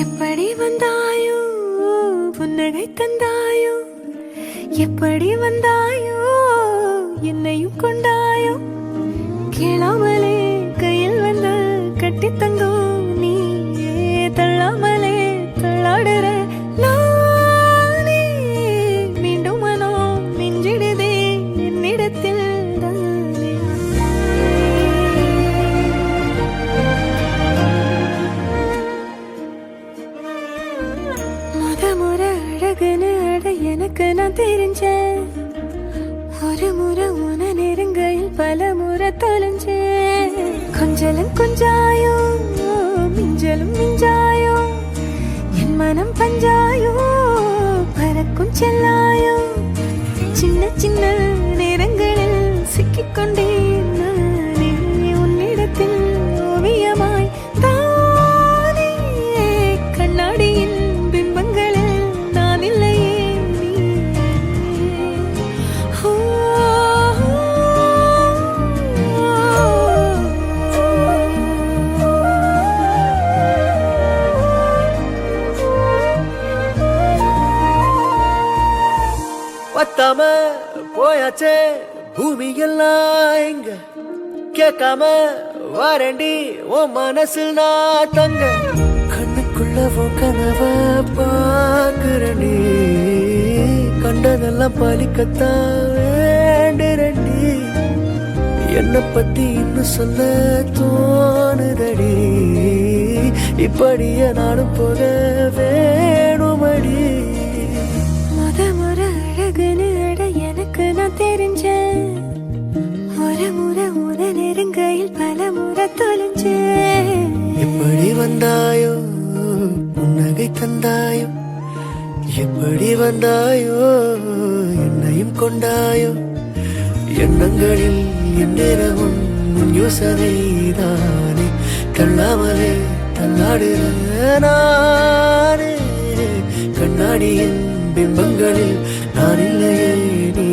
எப்படி வந்தாயோ புன்னகை தந்தாயோ, எப்படி வந்தாயோ என்னையும் கொண்டாயோ, கேளாமலே கையில் வந்து கட்டி தங்கோ நீ தள்ளாமலே தள்ளாடுற நானே, மீண்டும் மனோ மிஞ்சிடுதே என்னிடத்தில் முறை அழகுன்னு அட எனக்கு நான் தெரிஞ்சேன், ஒரு முறை உன நெருங்கையில் பல முறை தொலைஞ்சேன். கொஞ்சலும் கொஞ்சாயோ மிஞ்சலும் மிஞ்சாயோ, என் மனம் பஞ்சாயோ பறக்கும் செல்லாயோ, சின்ன சின்ன நேரங்களில் சிக்கிக்கொண்டேன் நானே உன்னிடத்தில் ஓவியமாய் தானே, கண்ணாடியின் பிம்பங்களில் நான் இல்லையே நீ. பத்தாம போயாச்சே பூமி எல்லாம் இங்க, கேட்காம வாரண்டி உன் மனசில் நான் தங்க, கண்ணுக்குள்ள உன் கனவ பாக்குறண்டி, கண்டதெல்லாம் பலிக்கத்தான் வேண்டுறண்டி, என்னை பத்தி இன்னும் சொல்ல தோணுதடி, இப்படியே நானும் போக வேணுமடி. முறை அழகுன்னு அட எனக்கு நான் தெரிஞ்சேன், ஒரு முறை உன நெருங்கையில் பல முறை தொலைஞ்சேன். எப்படி வந்தாயோ புன்னகை தந்தாயோ, எப்படி வந்தாயோ என்னையும் கொண்டாயோ, எண்ணங்களில் எந்நேரமும் உன் யோசனை தானே, தள்ளாமலே தள்ளாடுற நானே, கண்ணாடியின் பிம்பங்களில் நான் இல்லையே நீ.